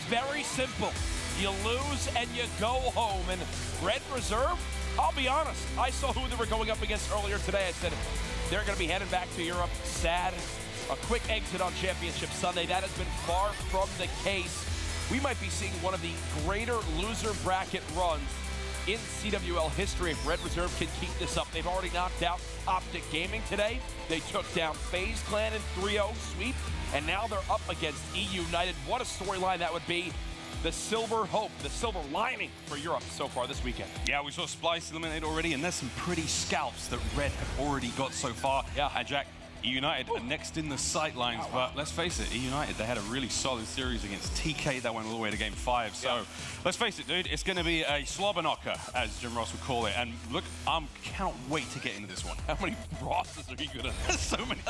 very simple. You lose and you go home. And Red Reserve, I'll be honest, I saw who they were going up against earlier today. I said, they're going to be heading back to Europe. Sad. A quick exit on Championship Sunday. That has been far from the case. We might be seeing one of the greater loser bracket runs in CWL history if Red Reserve can keep this up. They've already knocked out Optic Gaming today. They took down FaZe Clan in 3-0 sweep, and now they're up against eUnited. What a storyline that would be. The silver hope, the silver lining for Europe so far this weekend. Yeah, we saw Splice eliminated already, and there's some pretty scalps that Red have already got so far. Yeah. And Jack, eUnited are next in the sightlines, but let's face it, eUnited, they had a really solid series against TK that went all the way to Game 5. So let's face it, dude, it's going to be a slobber knocker, as Jim Ross would call it. And look, I cannot wait to get into this one. How many Rosses are you going to? So many.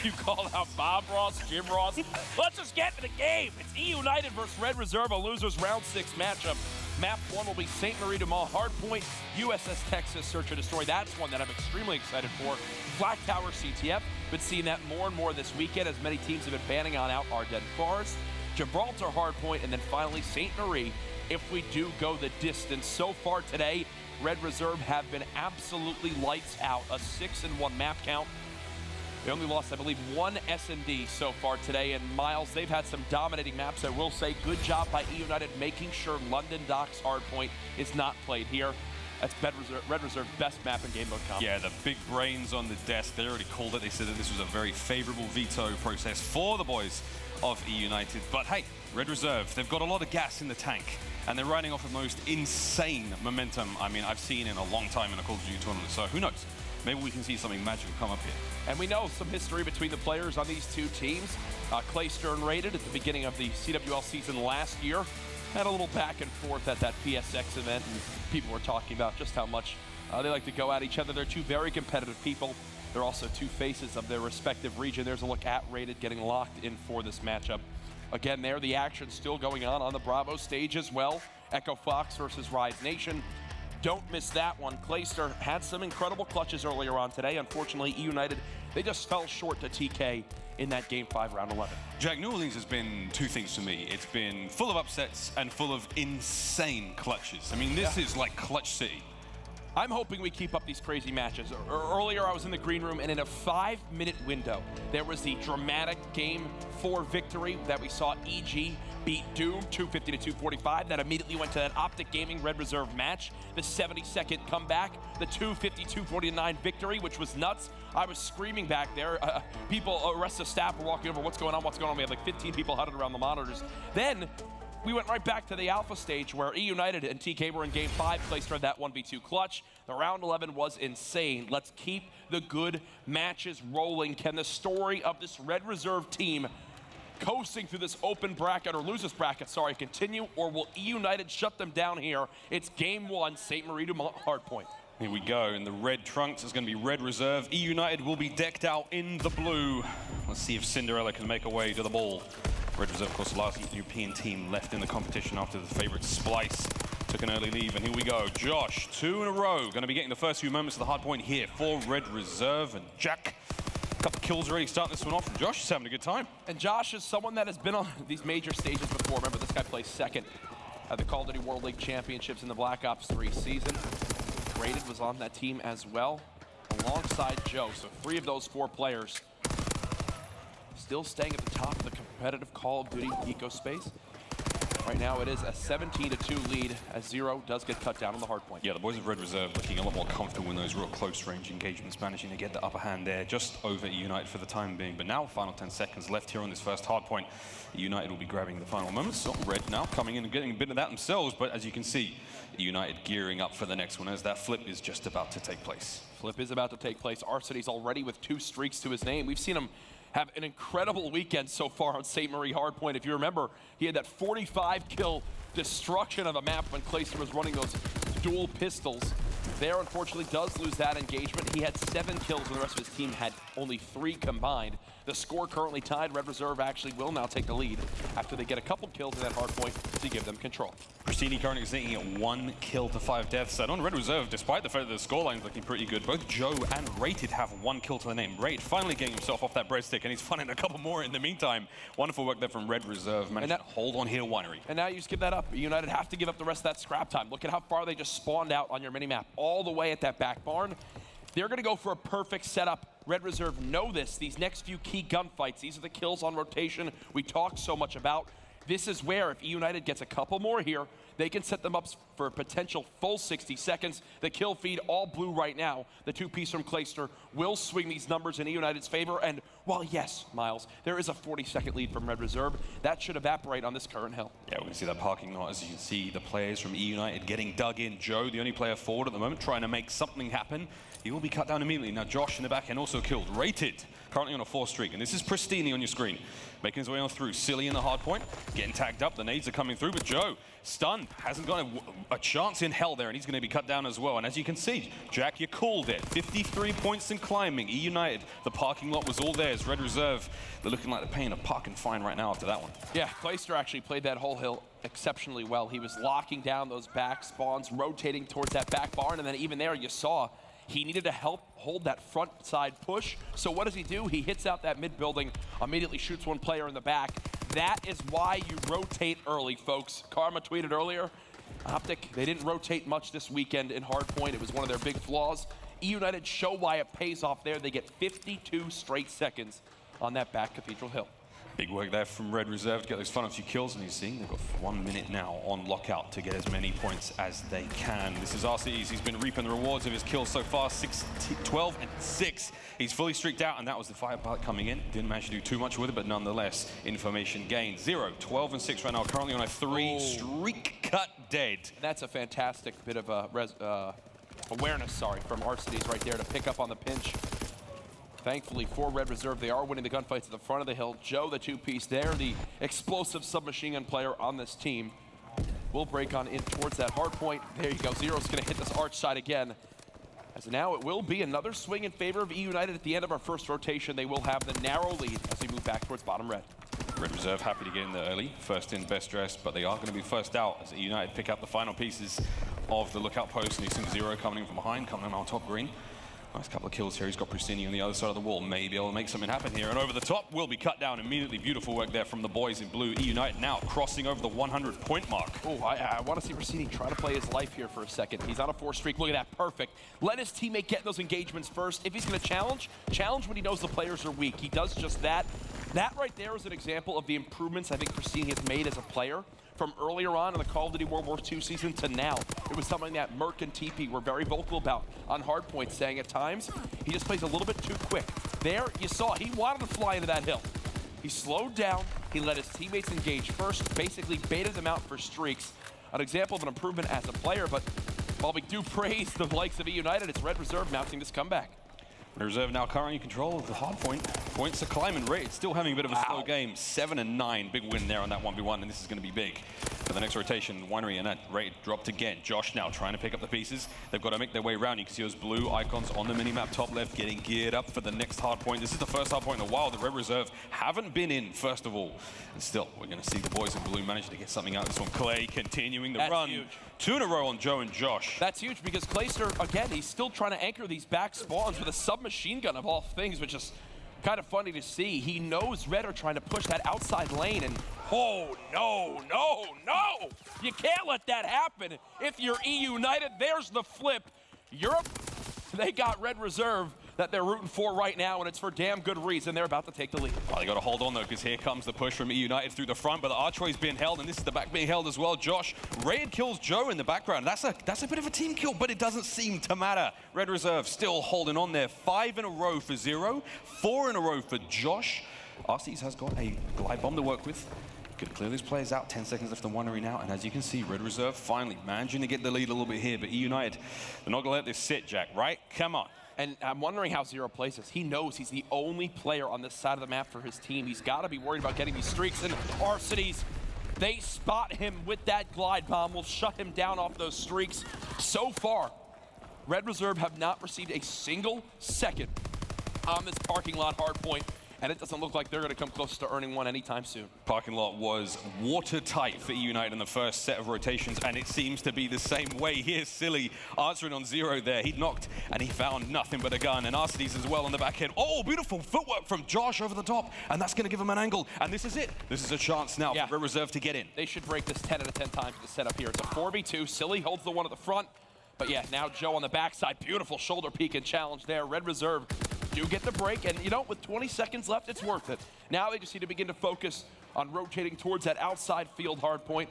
You called out Bob Ross, Jim Ross. Let's just get to the game. It's eUnited versus Red Reserve, a losers round 6 matchup. Map 1 will be St. Marie du Mont, Hardpoint, USS Texas, Search and Destroy. That's one that I'm extremely excited for. Flag Tower CTF, been seeing that more and more this weekend as many teams have been banning on out Ardennes Forest, Gibraltar Hardpoint, and then finally St. Marie if we do go the distance. So far today, Red Reserve have been absolutely lights out. A 6-1 map count. They only lost, I believe, one S&D so far today. And Miles, they've had some dominating maps. I will say, good job by eUnited making sure London Docks Hardpoint is not played here. That's Red Reserve's best map in Game Mode Comp. Yeah, the big brains on the desk, they already called it. They said that this was a very favorable veto process for the boys of eUnited. But hey, Red Reserve, they've got a lot of gas in the tank, and they're riding off the most insane momentum, I mean, I've seen in a long time in a Call of Duty tournament. So who knows? Maybe we can see something magical come up here. And we know some history between the players on these two teams. Clay Stern rated at the beginning of the CWL season last year. Had a little back and forth at that PSX event, and people were talking about just how much they like to go at each other. They're two very competitive people. They're also two faces of their respective region. There's a look at rated getting locked in for this matchup. Again, there, the action still going on the Bravo stage as well. Echo Fox versus Rise Nation. Don't miss that one. Clayster had some incredible clutches earlier on today. Unfortunately, eUnited, they just fell short to TK in that Game 5, Round 11. Jack, New Orleans has been two things for me. It's been full of upsets and full of insane clutches. I mean, this is like Clutch City. I'm hoping we keep up these crazy matches. Earlier, I was in the green room, and in a 5-minute window, there was the dramatic Game 4 victory that we saw EG beat Doom 250 to 245. That immediately went to that Optic Gaming Red Reserve match. The 72nd comeback, the 250-249 victory, which was nuts. I was screaming back there. People, rest of staff were walking over, what's going on, what's going on? We had like 15 people huddled around the monitors. Then, we went right back to the Alpha stage where eUnited and TK were in Game 5. Placed her that 1v2 clutch. The Round 11 was insane. Let's keep the good matches rolling. Can the story of this Red Reserve team coasting through this open bracket, or losers bracket, sorry, continue, or will eUnited shut them down here? It's Game 1, St. Marie du Mont Hardpoint. Here we go, in the red trunks, it's going to be Red Reserve. eUnited will be decked out in the blue. Let's see if Cinderella can make her way to the ball. Red Reserve, of course, the last European team left in the competition after the favorite Splice took an early leave. And here we go, Josh, 2 in a row. Going to be getting the first few moments of the hard point here for Red Reserve. And Jack, a couple kills already starting this one off. And Josh is having a good time. And Josh is someone that has been on these major stages before. Remember, this guy placed second at the Call of Duty World League Championships in the Black Ops 3 season. Graded was on that team as well, alongside Joe. So 3 of those 4 players still staying at the top of the competitive Call of Duty ecospace. Right now it is a 17-2 lead as Zero does get cut down on the hard point. Yeah, the boys of Red Reserve looking a lot more comfortable in those real close range engagements, managing to get the upper hand there, just over eUnited for the time being. But now, final 10 seconds left here on this first hard point. eUnited will be grabbing the final moments. So Red now coming in and getting a bit of that themselves, but as you can see, eUnited gearing up for the next one as that flip is just about to take place. Flip is about to take place. Arcity's already with 2 streaks to his name. We've seen him have an incredible weekend so far on St. Marie Hardpoint. If you remember, he had that 45-kill destruction of a map when Clayster was running those dual pistols. There, unfortunately, does lose that engagement. He had 7 kills, and the rest of his team had only 3 combined. The score currently tied. Red Reserve actually will now take the lead after they get a couple kills in that hard point to give them control. Pristini currently sitting at 1 kill to 5 deaths. And on Red Reserve, despite the fact that the scoreline's looking pretty good, both Joe and Rated have 1 kill to the name. Rated finally getting himself off that breadstick, and he's finding a couple more in the meantime. Wonderful work there from Red Reserve. Managed to hold on here to Winery. And now you just give that up. United have to give up the rest of that scrap time. Look at how far they just spawned out on your minimap, all the way at that back barn. They're going to go for a perfect setup. Red Reserve know this. These next few key gunfights, these are the kills on rotation we talk so much about. This is where, if eUnited gets a couple more here, they can set them up for a potential full 60 seconds. The kill feed, all blue right now. The 2-piece from Clayster will swing these numbers in eUnited's favor. And while, yes, Miles, there is a 40-second lead from Red Reserve, that should evaporate on this current hill. Yeah, we're going to see that parking lot. As you can see, the players from eUnited getting dug in. Joe, the only player forward at the moment, trying to make something happen. He will be cut down immediately. Now Josh in the back end also killed. Rated, currently on a 4 streak. And this is Pristini on your screen. Making his way on through. Silly in the hard point. Getting tagged up. The nades are coming through. But Joe, stunned. Hasn't got a chance in hell there. And he's going to be cut down as well. And as you can see, Jack, you called it. 53 points in climbing. eUnited, the parking lot was all theirs. Red Reserve, they're looking like they're paying a parking fine right now after that one. Yeah, Clayster actually played that whole hill exceptionally well. He was locking down those back spawns, rotating towards that back barn. And then even there, you saw he needed to help hold that front side push. So what does he do? He hits out that mid building, immediately shoots one player in the back. That is why you rotate early, folks. Karma tweeted earlier, Optic, they didn't rotate much this weekend in hardpoint. It was one of their big flaws. eUnited show why it pays off there. They get 52 straight seconds on that back Cathedral Hill. Big work there from Red Reserve to get those final few kills, and he's seeing they've got 1 minute now on lockout to get as many points as they can. This is RCE's. He's been reaping the rewards of his kills so far, 12 and 6. He's fully streaked out, and that was the fire pilot coming in. Didn't manage to do too much with it, but nonetheless, information gained. 0, 12 and 6 right now, currently on a 3 streak cut dead. That's a fantastic bit of awareness, from RCDs right there to pick up on the pinch. Thankfully for Red Reserve, they are winning the gunfights at the front of the hill. Joe, the 2-piece there, the explosive submachine gun player on this team, will break on in towards that hard point. There you go. Zero's going to hit this arch side again. As now it will be another swing in favor of eUnited at the end of our first rotation. They will have the narrow lead as we move back towards bottom red. Red Reserve happy to get in there early. First in, best dressed, but they are going to be first out as eUnited pick up the final pieces of the lookout post. And you see Zero coming in from behind, coming in on top green. Nice couple of kills here. He's got Pristini on the other side of the wall. Maybe able to make something happen here. And over the top will be cut down immediately. Beautiful work there from the boys in blue. eUnited now crossing over the 100-point mark. Oh, I want to see Pristini try to play his life here for a second. He's on a 4 streak. Look at that. Perfect. Let his teammate get those engagements first. If he's going to challenge when he knows the players are weak. He does just that. That right there is an example of the improvements I think Pristini has made as a player. From earlier on in the Call of Duty World War II season to now. It was something that Merc and TP were very vocal about on hardpoint, saying at times, he just plays a little bit too quick. There, you saw, he wanted to fly into that hill. He slowed down, he let his teammates engage first, basically baited them out for streaks. An example of an improvement as a player, but while we do praise the likes of eUnited, it's Red Reserve mounting this comeback. Red Reserve now currently in control of the hard point. Points are climbing. Rate still having a bit of a slow game. 7 and 9. Big win there on that 1v1, and this is going to be big. For the next rotation, Winery and that Rate dropped again. Josh now trying to pick up the pieces. They've got to make their way around. You can see those blue icons on the minimap top left getting geared up for the next hard point. This is the first hard point in a while. The Red Reserve haven't been in, first of all. And still, we're going to see the boys in blue manage to get something out of this one. Clay continuing the run. Huge. 2 in a row on Joe and Josh. That's huge because Clayster, again, he's still trying to anchor these back spawns with a submachine gun of all things, which is kind of funny to see. He knows Red are trying to push that outside lane, and oh, no. You can't let that happen. If you're eUnited, there's the flip. Europe, they got Red Reserve that they're rooting for right now, and it's for damn good reason. They're about to take the lead. Well, they got to hold on, though, because here comes the push from eUnited through the front, but the archway's being held, and this is the back being held as well. Josh, Raid kills Joe in the background. That's a bit of a team kill, but it doesn't seem to matter. Red Reserve still holding on there. 5 in a row for Zero, 4 in a row for Josh. RCs has got a glide bomb to work with. Could clear these players out. 10 seconds left on Winery now, and as you can see, Red Reserve finally managing to get the lead a little bit here, but eUnited, they're not going to let this sit, Jack, right? Come on. And I'm wondering how Zero plays this. He knows he's the only player on this side of the map for his team. He's got to be worried about getting these streaks, and RCDs, they spot him with that glide bomb. Will shut him down off those streaks. So far, Red Reserve have not received a single second on this parking lot hard point. And it doesn't look like they're going to come close to earning one anytime soon. Parking lot was watertight for eUnited in the first set of rotations, and it seems to be the same way. Here's Silly answering on 0 there. He knocked, and he found nothing but a gun. And Arcides as well on the back end. Oh, beautiful footwork from Josh over the top, and that's going to give him an angle. And this is it. This is a chance now for Red Reserve to get in. They should break this 10 out of 10 times to set up here. It's a 4v2. Silly holds the one at the front. But yeah, now Joe on the backside. Beautiful shoulder peek and challenge there. Red Reserve do get the break, and you know, with 20 seconds left, it's worth it. Now they just need to begin to focus on rotating towards that outside field hard point.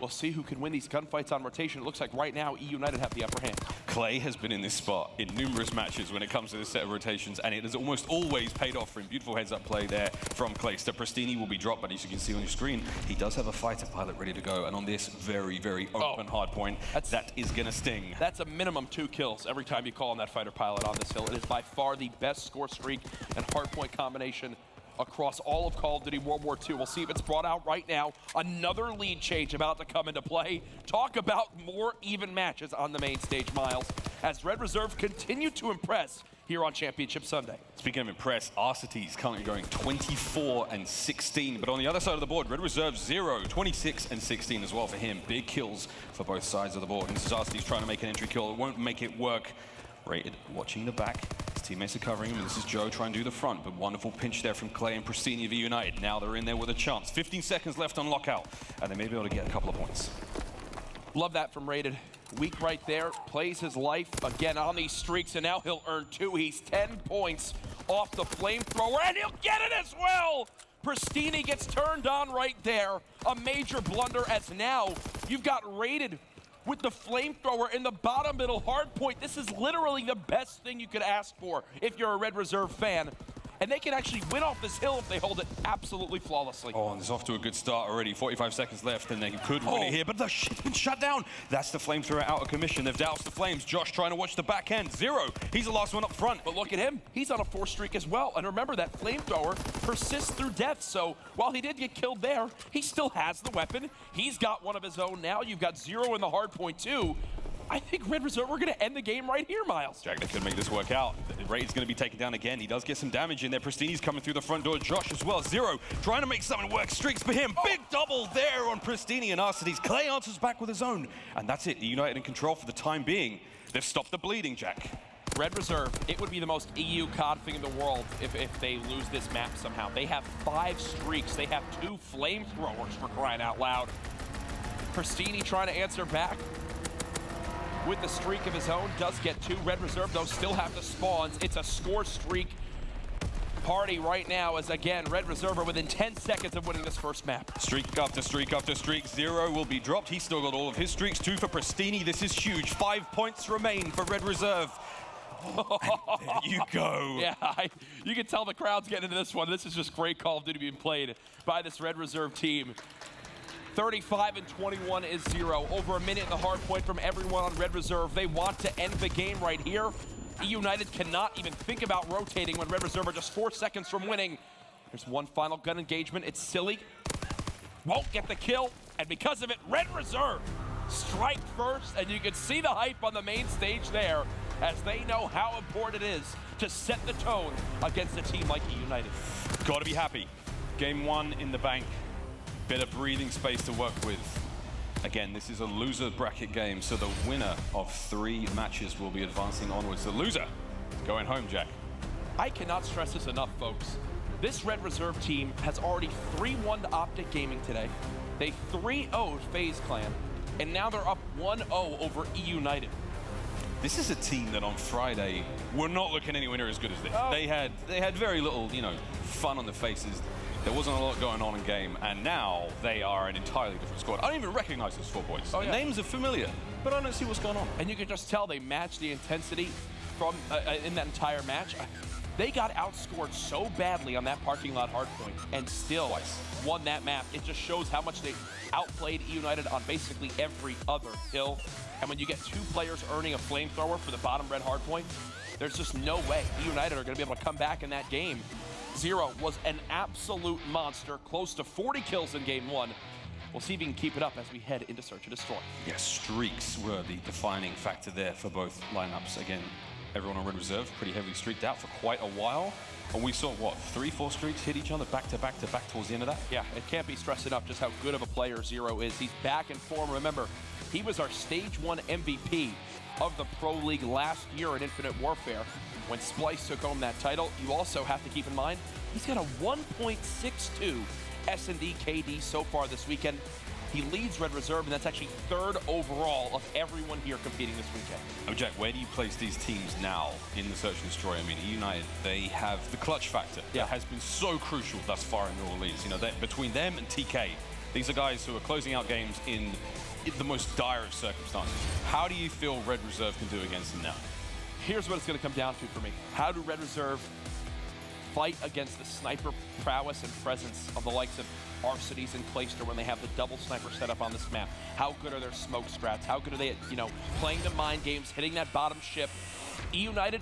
We'll see who can win these gunfights on rotation. It looks like right now eUnited have the upper hand. Clay has been in this spot in numerous matches when it comes to this set of rotations, and it has almost always paid off for him. Beautiful heads-up play there from Clay. So Pristini will be dropped, but as you can see on your screen, he does have a fighter pilot ready to go. And on this very, very open hard point, that is going to sting. That's a minimum 2 kills every time you call on that fighter pilot on this hill. It is by far the best score streak and hard point combination across all of Call of Duty World War II. We'll see if it's brought out right now. Another lead change about to come into play. Talk about more even matches on the main stage, Miles, as Red Reserve continue to impress here on Championship Sunday. Speaking of impress, Arcides currently going 24-16, but on the other side of the board, Red Reserve 0, 26-16 as well for him. Big kills for both sides of the board. And this is Arcides trying to make an entry kill. It won't make it work. Rated watching the back. His teammates are covering him, and this is Joe trying to do the front, but wonderful pinch there from Clay and Pristini of eUnited. Now they're in there with a chance. 15 seconds left on lockout, and they may be able to get a couple of points. Love that from Rated. Weak right there, plays his life again on these streaks, and now he'll earn 2. He's 10 points off the flamethrower, and he'll get it as well! Pristini gets turned on right there. A major blunder, as now you've got Rated with the flamethrower in the bottom middle hard point. This is literally the best thing you could ask for if you're a Red Reserve fan. And they can actually win off this hill if they hold it absolutely flawlessly. Oh, and it's off to a good start already. 45 seconds left, and they could win it here, but the shit's been shut down. That's the flamethrower out of commission. They've doused the flames. Josh trying to watch the back end. 0. He's the last one up front. But look at him. He's on a 4 streak as well. And remember, that flamethrower persists through death. So while he did get killed there, he still has the weapon. He's got one of his own now. You've got 0 in the hard point too. I think Red Reserve, we're going to end the game right here, Miles. Jack, they could make this work out. Raid's going to be taken down again. He does get some damage in there. Pristini's coming through the front door. Josh as well. 0 trying to make something work. Streaks for him. Big double there on Pristini and Arcides. Clay answers back with his own. And that's it. eUnited in control for the time being. They've stopped the bleeding, Jack. Red Reserve, it would be the most EU COD thing in the world if they lose this map somehow. They have 5 streaks. They have 2 flamethrowers, for crying out loud. Pristini trying to answer back with the streak of his own, does get 2. Red Reserve, though, still have the spawns. It's a score streak party right now, as again, Red Reserve are within 10 seconds of winning this first map. Streak after streak after streak. 0 will be dropped. He's still got all of his streaks. 2 for Pristini. This is huge. 5 points remain for Red Reserve. And there you go. Yeah, you can tell the crowd's getting into this one. This is just great Call of Duty being played by this Red Reserve team. 35-21 is 0. Over a minute in the hard point from everyone on Red Reserve. They want to end the game right here. eUnited cannot even think about rotating when Red Reserve are just 4 seconds from winning. There's one final gun engagement. It's Silly. Won't get the kill. And because of it, Red Reserve strike first. And you can see the hype on the main stage there as they know how important it is to set the tone against a team like eUnited. Got to be happy. Game 1 in the bank. Bit of breathing space to work with. Again, this is a loser bracket game, so the winner of 3 matches will be advancing onwards. The loser going home, Jack. I cannot stress this enough, folks. This Red Reserve team has already 3-1 to Optic Gaming today. They 3-0'd FaZe Clan, and now they're up 1-0 over eUnited. This is a team that on Friday were not looking anywhere near as good as this. Oh. They had very little, fun on the faces. There wasn't a lot going on in game, and now they are an entirely different squad. I don't even recognize those 4 boys. The names are familiar, but I don't see what's going on. And you can just tell they matched the intensity from in that entire match. They got outscored so badly on that parking lot hardpoint and still won that map. It just shows how much they outplayed eUnited on basically every other hill. And when you get 2 players earning a flamethrower for the bottom red hardpoint, there's just no way eUnited are going to be able to come back in that game. 0 was an absolute monster, close to 40 kills in game 1. We'll see if he can keep it up as we head into Search and Destroy. Yes, streaks were the defining factor there for both lineups. Again, everyone on Red Reserve pretty heavily streaked out for quite a while. And we saw, what, 3-4 streaks hit each other back to back to back towards the end of that? Yeah, it can't be stressed enough just how good of a player Zero is. He's back in form. Remember, he was our Stage 1 MVP of the Pro League last year in Infinite Warfare when Splice took home that title. You also have to keep in mind, he's got a 1.62 S&D KD so far this weekend. He leads Red Reserve, and that's actually 3rd overall of everyone here competing this weekend. Oh, Jack, where do you place these teams now in the Search and Destroy? I mean, eUnited, they have the clutch factor that has been so crucial thus far in New Orleans. You know, between them and TK, these are guys who are closing out games in the most dire of circumstances. How do you feel Red Reserve can do against them now? Here's what it's going to come down to for me. How do Red Reserve fight against the sniper prowess and presence of the likes of Arcitys and Clayster when they have the double sniper set up on this map? How good are their smoke strats? How good are they at, you know, playing the mind games, hitting that bottom ship? eUnited,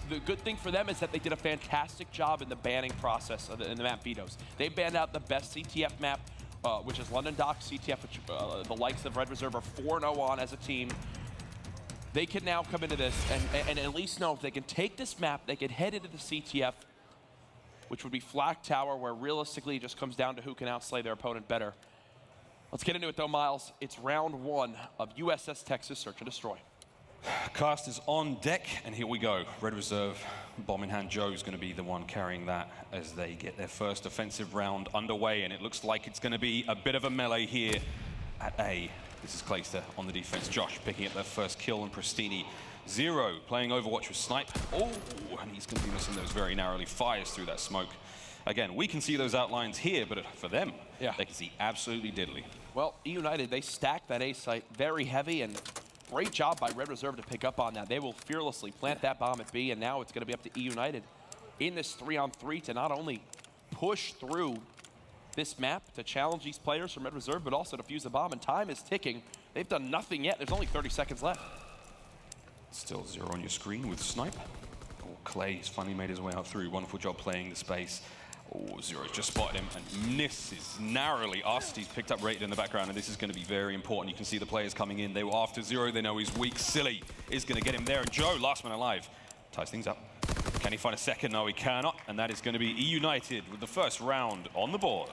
the good thing for them is that they did a fantastic job in the banning process in the map vetoes. They banned out the best CTF map, which is London Dock CTF, which the likes of Red Reserve are 4-0 on as a team. They can now come into this and at least know if they can take this map, they can head into the CTF, which would be Flak Tower, where realistically it just comes down to who can outslay their opponent better. Let's get into it though, Miles. It's round 1 of USS Texas Search and Destroy. Cast is on deck, and here we go. Red Reserve, bomb in hand. Joe's going to be the one carrying that as they get their first offensive round underway, and it looks like it's going to be a bit of a melee here at A. This is Clayster on the defense. Josh picking up their first kill, and Pristini. Zero playing Overwatch with Snipe. Oh, and he's going to be missing those very narrowly. Fires through that smoke. Again, we can see those outlines here, but for them, they can see absolutely diddly. Well, eUnited, they stacked that A site very heavy, and great job by Red Reserve to pick up on that. They will fearlessly plant that bomb at B, and now it's going to be up to eUnited in this 3-on-3 to not only push through this map to challenge these players from Red Reserve, but also to fuse the bomb, and time is ticking. They've done nothing yet. There's only 30 seconds left. Still Zero on your screen with Snipe. Oh, Clay's finally made his way out through. Wonderful job playing the space. Oh, Zero's just spotted him and misses narrowly. Arcity's picked up Rated in the background, and this is going to be very important. You can see the players coming in. They were after Zero. They know he's weak. Silly is going to get him there, and Joe, last man alive, ties things up. Can he find a second? No, he cannot, and that is going to be eUnited with the first round on the board.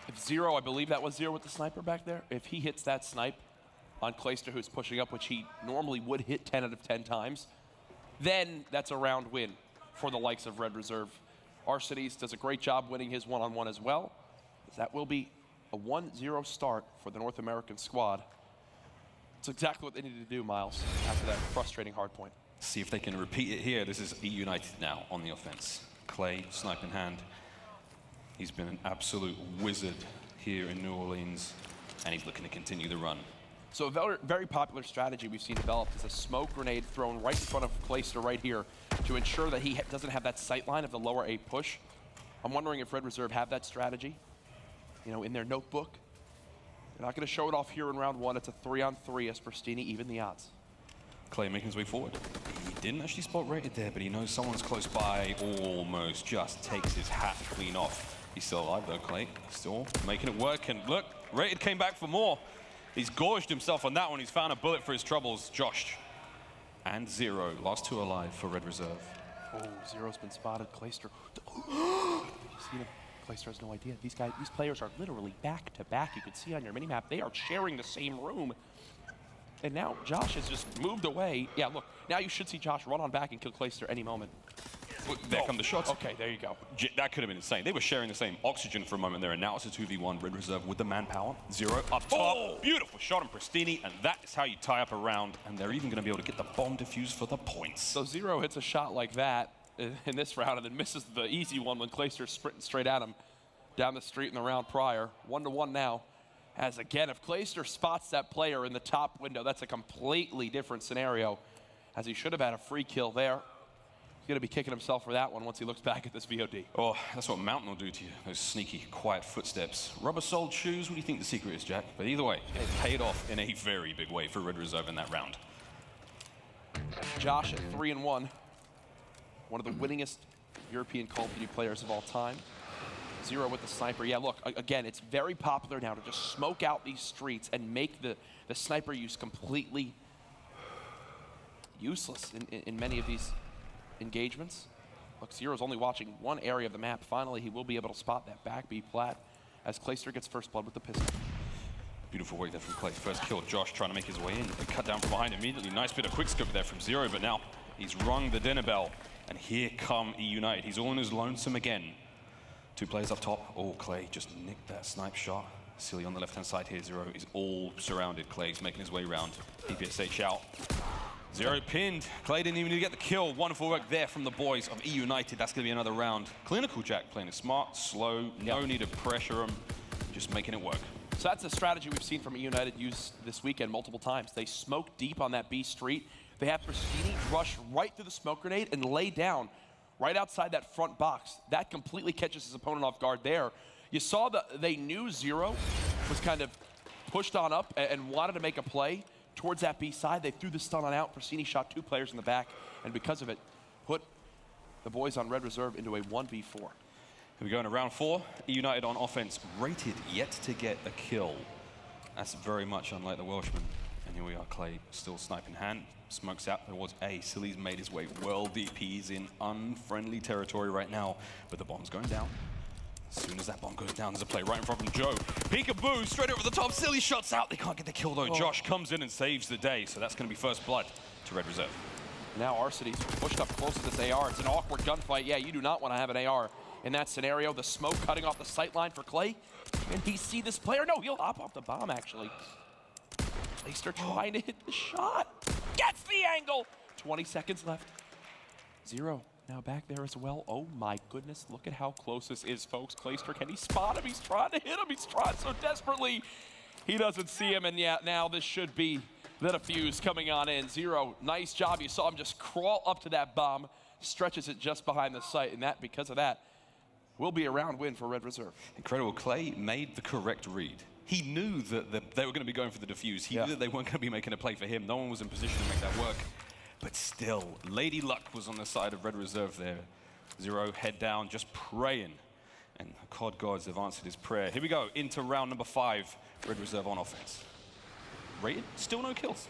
If Zero, I believe that was Zero with the sniper back there, if he hits that snipe on Clayster, who's pushing up, which he normally would hit 10 out of 10 times, then that's a round win for the likes of Red Reserve. Arcitys does a great job winning his one-on-one as well. That will be a 1-0 start for the North American squad. It's exactly what they needed to do, Miles, after that frustrating hard point. See if they can repeat it here. This is eUnited now on the offense. Clay, snipe in hand. He's been an absolute wizard here in New Orleans, and he's looking to continue the run. So a very, very popular strategy we've seen developed is a smoke grenade thrown right in front of Clayster right here to ensure that he doesn't have that sight line of the lower A push. I'm wondering if Red Reserve have that strategy, you know, in their notebook. They're not going to show it off here in round 1. It's a 3-on-3 as Pristini even the odds. Clay making his way forward. He didn't actually spot Rated there, but he knows someone's close by. Almost just takes his hat clean off. He's still alive though, Clay. Still making it work, and look, Rated came back for more. He's gorged himself on that one. He's found a bullet for his troubles. Josh and Zero, last 2 alive for Red Reserve. Oh, Zero's been spotted. Clayster. Clayster has no idea. These players are literally back to back. You can see on your minimap, they are sharing the same room. And now Josh has just moved away. Yeah, look, now you should see Josh run on back and kill Clayster any moment. There come the shots. Okay, there you go. That could have been insane. They were sharing the same oxygen for a moment there, and now it's a 2v1. Red Reserve with the manpower. Zero up top. Oh! Beautiful shot on Pristini, and that is how you tie up a round, and they're even going to be able to get the bomb defused for the points. So Zero hits a shot like that in this round and then misses the easy one when Clayster's sprinting straight at him down the street in the round prior. 1-1 now. As again, if Clayster spots that player in the top window, that's a completely different scenario, as he should have had a free kill there. He's going to be kicking himself for that one once he looks back at this VOD. Oh, that's what Mountain will do to you, those sneaky, quiet footsteps. Rubber-soled shoes, what do you think the secret is, Jack? But either way, it paid off in a very big way for Red Reserve in that round. Josh at 3-1, one of the winningest European Call of Duty players of all time. Zero with the sniper. Yeah, look, again, it's very popular now to just smoke out these streets and make the sniper use completely useless in many of these engagements. Look, Zero's only watching one area of the map. Finally, he will be able to spot that back B plat as Clayster gets first blood with the pistol. Beautiful work there from Clay. First kill, Josh trying to make his way in. They cut down from behind immediately. Nice bit of quick scope there from Zero, but now he's rung the dinner bell. And here come eUnited. He's all in his lonesome again. 2 players up top. Oh, Clay just nicked that snipe shot. Silly on the left-hand side here. Zero is all surrounded. Clay's making his way around. PPSH out. Zero pinned. Clay didn't even get the kill. Wonderful work there from the boys of eUnited. That's going to be another round. Clinical Jack playing it smart, slow, no need to pressure him. Just making it work. So that's a strategy we've seen from eUnited use this weekend multiple times. They smoke deep on that B street. They have Pristini rush right through the smoke grenade and lay down right outside that front box. That completely catches his opponent off guard there. You saw that they knew Zero was kind of pushed on up and wanted to make a play towards that B side. They threw the stun on out. Pristini shot 2 players in the back, and because of it, put the boys on red reserve into a 1v4. Here we go into round 4. eUnited on offense, rated yet to get a kill. That's very much unlike the Welshman. And here we are, Clay still snipe in hand. Smokes out towards A. Silly's made his way well deep. He's in unfriendly territory right now, but the bomb's going down. As soon as that bomb goes down, there's a play right in front of Joe. Peekaboo, straight over the top. Silly shots out. They can't get the kill, though. Josh comes in and saves the day, so that's going to be first blood to Red Reserve. Now Arcidy's pushed up close to this AR. It's an awkward gunfight. Yeah, you do not want to have an AR in that scenario. The smoke cutting off the sight line for Clay. Can he see this player? No, he'll hop off the bomb, actually. Clayster trying to hit the shot. Gets the angle. 20 seconds left. Zero now back there as well. Oh my goodness, look at how close this is, folks. Clayster, can he spot him? He's trying to hit him. He's trying so desperately. He doesn't see him, and yeah, now this should be the defuse coming on in. Zero, nice job. You saw him just crawl up to that bomb, stretches it just behind the sight, and that, because of that, will be a round win for Red Reserve. Incredible. Clay made the correct read. He knew that they were going to be going for the defuse. He knew that they weren't going to be making a play for him. No one was in position to make that work. But still, Lady Luck was on the side of Red Reserve there. Zero, head down, just praying. And COD gods have answered his prayer. Here we go, into round number 5. Red Reserve on offense. Rated, still no kills.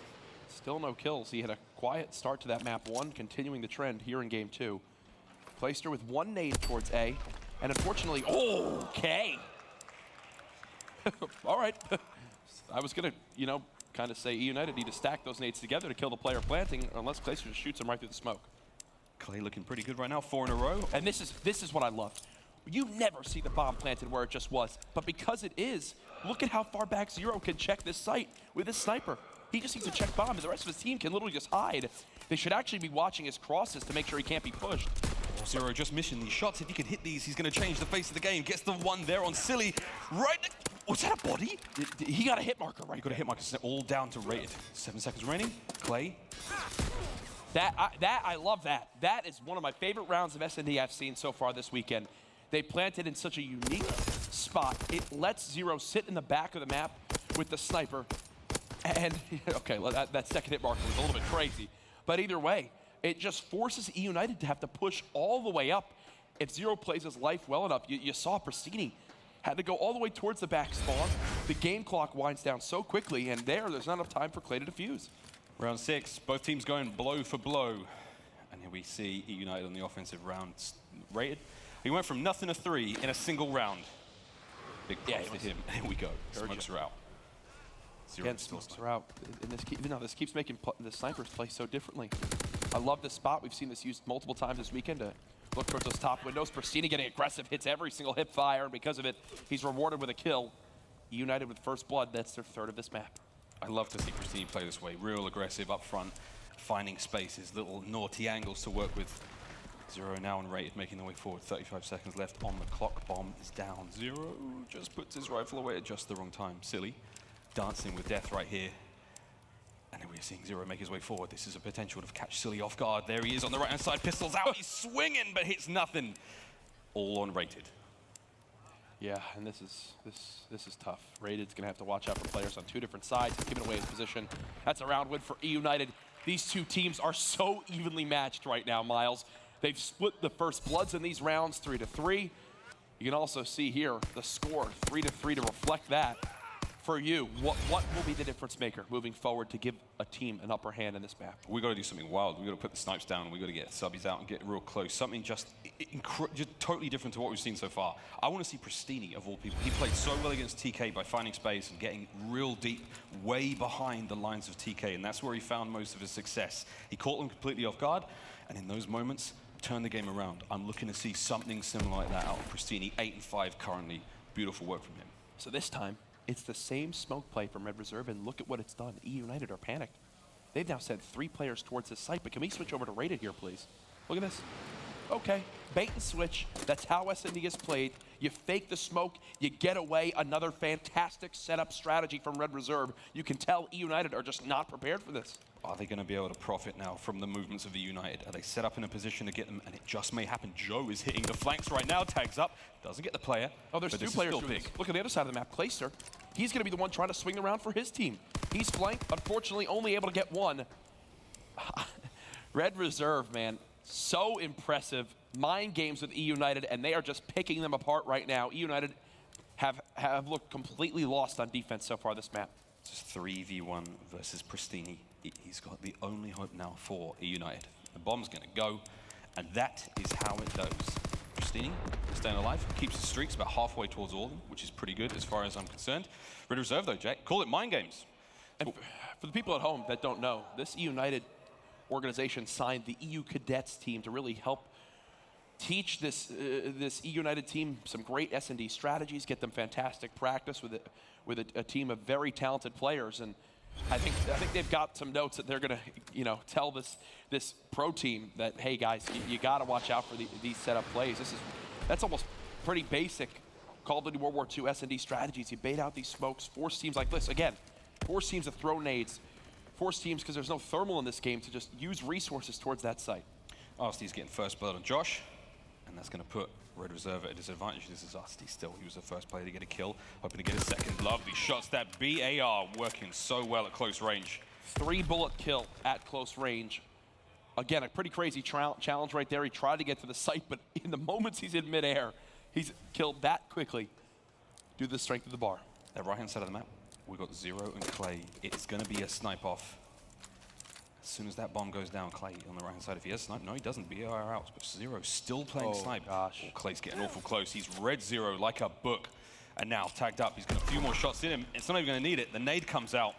Still no kills. He had a quiet start to that map 1, continuing the trend here in game 2. Clayster with 1 nade towards A. And unfortunately, okay. All right. I was going to, kind of say eUnited need to stack those nades together to kill the player planting, unless Clayster just shoots him right through the smoke. Clay looking pretty good right now, 4 in a row. And this is what I love. You never see the bomb planted where it just was, but because it is, look at how far back Zero can check this site with his sniper. He just needs to check bomb, and the rest of his team can literally just hide. They should actually be watching his crosses to make sure he can't be pushed. Zero just missing these shots. If he can hit these, he's going to change the face of the game. Gets the one there on Silly. Right. Was that a body? He got a hit marker right. He got a hit marker. All down to rated. 7 seconds remaining. Clay. I love that. That is one of my favorite rounds of S&D I've seen so far this weekend. They planted in such a unique spot. It lets Zero sit in the back of the map with the sniper. And, okay, that second hit marker was a little bit crazy. But either way, it just forces eUnited to have to push all the way up. If Zero plays his life well enough, you saw Pristini had to go all the way towards the back spawn. The game clock winds down so quickly, and there's not enough time for Clay to defuse. Round 6, both teams going blow for blow. And here we see eUnited on the offensive rounds rated. He went from nothing to 3 in a single round. Big props to him. Here we go. Smokes are out. Again, smokes are out. And this keeps making the snipers play so differently. I love this spot. We've seen this used multiple times this weekend to look towards those top windows. Pristini getting aggressive, hits every single hip fire, and because of it, he's rewarded with a kill. eUnited with first blood. That's their 3rd of this map. I love to see Pristini play this way. Real aggressive up front, finding spaces, little naughty angles to work with. Zero now on rated, making their way forward. 35 seconds left on the clock. Bomb is down. Zero just puts his rifle away at just the wrong time. Silly, dancing with death right here. And then we're seeing Zero make his way forward. This is a potential to catch Silly off guard. There he is on the right-hand side. Pistols out. He's swinging, but hits nothing. All on rated. Yeah, and this is tough. Rated's going to have to watch out for players on 2 different sides. He's giving away his position. That's a round win for eUnited. These 2 teams are so evenly matched right now, Miles. They've split the first bloods in these rounds 3-3. You can also see here the score 3-3 to reflect that. For you, what will be the difference maker moving forward to give a team an upper hand in this map? We got to do something wild. We got to put the snipes down. We got to get subbies out and get real close. Something just totally different to what we've seen so far. I want to see Pristini of all people. He played so well against TK by finding space and getting real deep, way behind the lines of TK, and that's where he found most of his success. He caught them completely off guard, and in those moments, turned the game around. I'm looking to see something similar like that out of Pristini. 8-5 currently. Beautiful work from him. So this time, it's the same smoke play from Red Reserve, and look at what it's done. eUnited are panicked. They've now sent 3 players towards this site, but can we switch over to Rated here, please? Look at this. Okay, bait and switch. That's how S&D is played. You fake the smoke, you get away. Another fantastic setup strategy from Red Reserve. You can tell eUnited are just not prepared for this. Are they going to be able to profit now from the movements of eUnited? Are they set up in a position to get them? And it just may happen. Joe is hitting the flanks right now, tags up, doesn't get the player. Oh, there's 2 players doing this. Look at the other side of the map. Clayster, he's going to be the one trying to swing around for his team. He's flanked, unfortunately only able to get 1. Red Reserve, man, so impressive. Mind games with eUnited, and they are just picking them apart right now. eUnited have looked completely lost on defense so far this map. Just 3v1 versus Pristini. He's got the only hope now for eUnited. The bomb's going to go, and that is how it goes. Pristini staying alive, keeps his streaks about halfway towards all of them, which is pretty good as far as I'm concerned. Red Reserve though, Jack, call it mind games. And for the people at home that don't know, this eUnited organization signed the EU Cadets team to really help teach this eUnited team some great S&D strategies, get them fantastic practice with a team of very talented players. And I think they've got some notes that they're going to, tell this pro team that, hey guys, you got to watch out for these setup plays. That's almost pretty basic Call of Duty World War II S&D strategies. You bait out these smokes, force teams like this. Again, force teams to throw nades, force teams, because there's no thermal in this game, to just use resources towards that site. Arsty's getting first blood on Josh, and that's going to put Red Reserve at a disadvantage. This is Arsty still. He was the first player to get a kill, hoping to get a second. Lovely shots. That BAR working so well at close range. 3-bullet kill at close range. Again, a pretty crazy challenge right there. He tried to get to the site, but in the moments he's in midair, he's killed that quickly due to the strength of the bar. That right-hand side of the map, we've got Zero and Clay. It's going to be a snipe off. As soon as that bomb goes down, Clay on the right-hand side, if he has snipe, no, he doesn't. BAR out, but Zero still playing snipe. Gosh. Oh, Clay's getting awful close. He's read Zero like a book, and now tagged up. He's got a few more shots in him. It's not even going to need it. The nade comes out,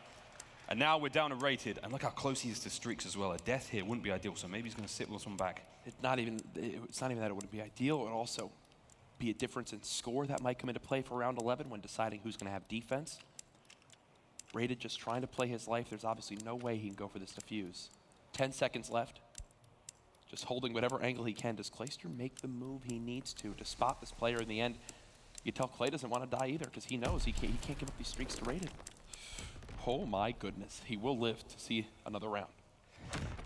and now we're down to Rated. And look how close he is to streaks as well. A death here wouldn't be ideal, so maybe he's going to sit with one back. It's not even that it wouldn't be ideal. It would also be a difference in score that might come into play for round 11 when deciding who's going to have defense. Rated just trying to play his life. There's obviously no way he can go for this defuse. 10 seconds left. Just holding whatever angle he can. Does Clayster make the move he needs to spot this player in the end? You tell Clay doesn't want to die either, because he knows he can't give up these streaks to Rated. Oh my goodness. He will live to see another round.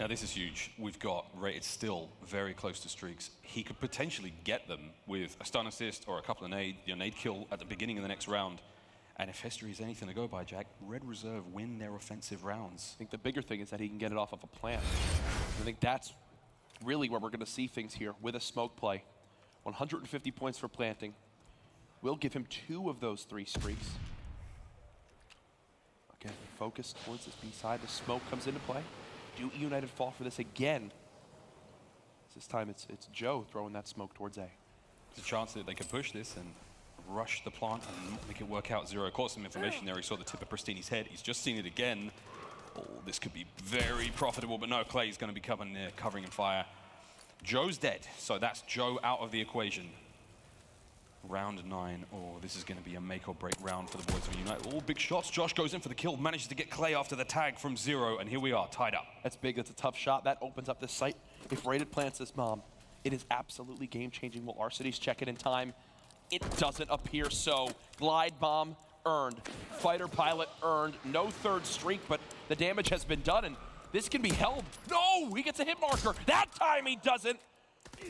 Now this is huge. We've got Rated still very close to streaks. He could potentially get them with a stun assist or a couple of nade kill at the beginning of the next round. And if history is anything to go by, Jack, Red Reserve win their offensive rounds. I think the bigger thing is that he can get it off of a plant. I think that's really where we're going to see things here with a smoke play. 150 points for planting. We'll give him 2 of those 3 streaks. Again, focus towards this B side. The smoke comes into play. Do eUnited fall for this again? This time it's Joe throwing that smoke towards A. There's a chance that they could push this and rush the plant and make it work out. Zero caught some information there. He saw the tip of Pristini's head. He's just seen it again. Oh, this could be very profitable, but no, Clay's going to be covering in fire. Joe's dead, so that's Joe out of the equation. Round 9. Oh, this is going to be a make or break round for the boys of eUnited. Oh, big shots. Josh goes in for the kill, manages to get Clay after the tag from Zero, and here we are, tied up. That's big. That's a tough shot. That opens up this site. If Rated plants this bomb, it is absolutely game-changing. Will Arcides check it in time? It doesn't appear so. Glide bomb earned. Fighter pilot earned. No third streak, but the damage has been done, and this can be held. No, he gets a hit marker. That time he doesn't.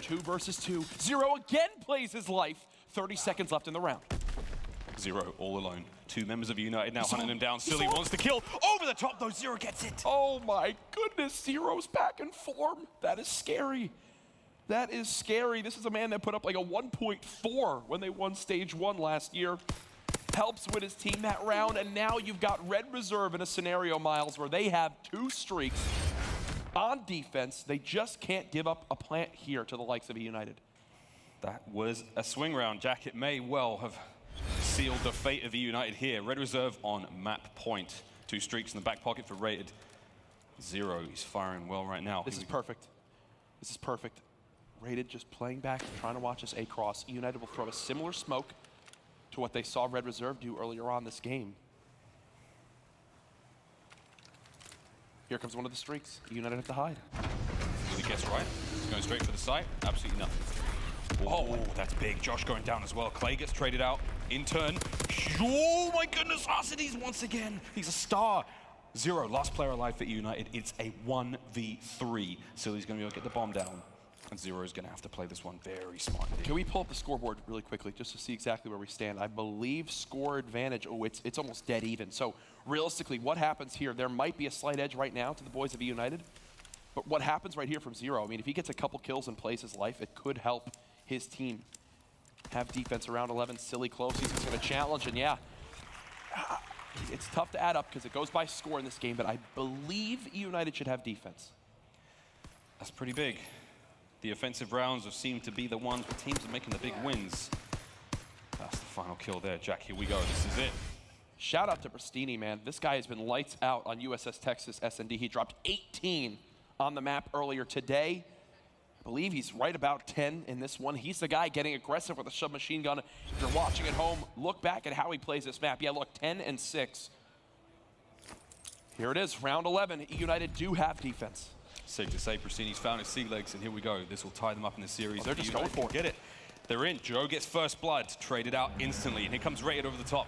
2 versus 2. Zero again plays his life. 30 seconds left in the round. Zero all alone. 2 members of eUnited now hunting him down. Silly wants to kill. Over the top though, Zero gets it. Oh my goodness, Zero's back in form. That is scary. That is scary. This is a man that put up like a 1.4 when they won stage 1 last year. helps win his team that round, and now you've got Red Reserve in a scenario, Miles, where they have 2 streaks on defense. They just can't give up a plant here to the likes of eUnited. That was a swing round, Jack. It may well have sealed the fate of eUnited here. Red Reserve on map point. 2 streaks in the back pocket for Rated. 0, he's firing well right now. This is perfect. This is perfect. Rated just playing back, trying to watch us A-cross. eUnited will throw a similar smoke to what they saw Red Reserve do earlier on this game. Here comes one of the streaks. eUnited have to hide. Really gets right. He's going straight for the site. Absolutely nothing. Oh, that's big. Josh going down as well. Clay gets traded out. In turn. Oh my goodness, Arcides once again. He's a star. 0, last player alive for eUnited. It's a 1v3. Silly's going to be able to get the bomb down. And 0 is going to have to play this one very smartly. Can we pull up the scoreboard really quickly just to see exactly where we stand? I believe score advantage, it's almost dead even. So realistically, what happens here? There might be a slight edge right now to the boys of eUnited. But what happens right here from 0? I mean, if he gets a couple kills and plays his life, it could help his team have defense around 11. Silly close. He's going to challenge, and yeah. It's tough to add up because it goes by score in this game, but I believe eUnited should have defense. That's pretty big. The offensive rounds have seemed to be the ones where teams are making the big wins. That's the final kill there, Jack. Here we go. This is it. Shout out to Pristini, man. This guy has been lights out on USS Texas S&D. He dropped 18 on the map earlier today. I believe he's right about 10 in this one. He's the guy getting aggressive with a submachine gun. If you're watching at home, look back at how he plays this map. Yeah, look, 10 and 6. Here it is, round 11. eUnited do have defense. Safe to say, Pristini's found his sea legs, and here we go. This will tie them up in the series. Oh, they're just going for it. Get it. They're in. Joe gets first blood, traded out instantly, and here comes Rated over the top.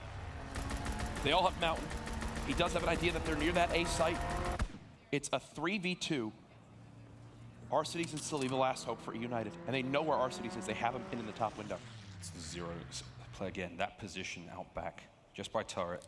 They all have Mountain. He does have an idea that they're near that A site. It's a 3v2. Arcides and Silly, the last hope for eUnited. And they know where Arcides is. They have him pinned in the top window. It's the 0. Play again. That position out back, just by turret.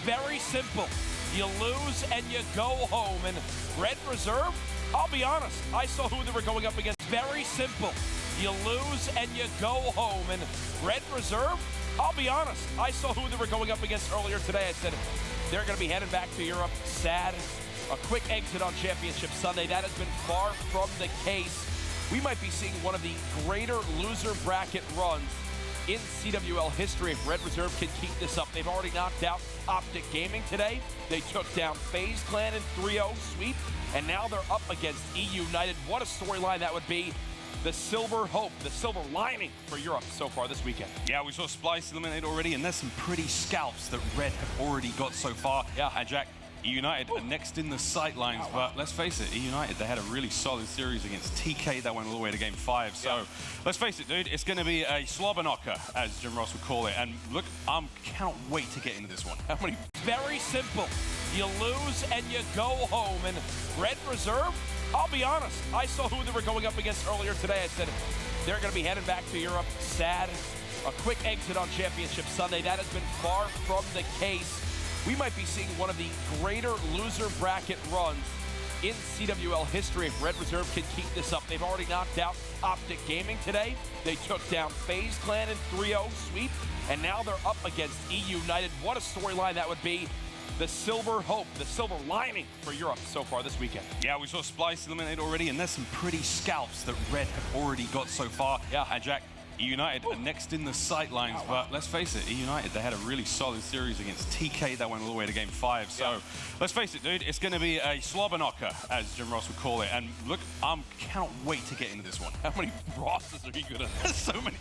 Very simple. You lose and you go home. And Red Reserve, I'll be honest, I saw who they were going up against. Very simple. You lose and you go home. And Red Reserve, I'll be honest, I saw who they were going up against earlier today. I said, they're going to be headed back to Europe. Sad. A quick exit on Championship Sunday. That has been far from the case. We might be seeing one of the greater loser bracket runs in CWL history if Red Reserve can keep this up. They've already knocked out Optic Gaming today. They took down FaZe Clan in 3-0 sweep, and now they're up against eUnited. What a storyline that would be. The silver hope, the silver lining for Europe so far this weekend. Yeah, we saw Splice eliminated already, and there's some pretty scalps that Red have already got so far. Yeah. And Jack, eUnited are next in the sight lines, but let's face it, eUnited, they had a really solid series against TK that went all the way to game 5. So let's face it, dude, it's going to be a slobber knocker, as Jim Ross would call it. And look, I cannot wait to get into this one. How many? Very simple. You lose and you go home. And Red Reserve, I'll be honest, I saw who they were going up against earlier today. I said, they're going to be headed back to Europe. Sad. A quick exit on Championship Sunday. That has been far from the case. We might be seeing one of the greater loser bracket runs in CWL history if Red Reserve can keep this up. They've already knocked out Optic Gaming today. They took down FaZe Clan in 3-0 sweep, and now they're up against eUnited. What a storyline that would be. The silver hope, the silver lining for Europe so far this weekend. Yeah, we saw Splice eliminated already, and there's some pretty scalps that Red have already got so far. Yeah. And Jack, eUnited are next in the sight lines, but let's face it, eUnited, they had a really solid series against TK that went all the way to game 5. So let's face it, dude, it's going to be a slobber knocker, as Jim Ross would call it. And look, I cannot wait to get into this one. How many Rosses are you going to So many.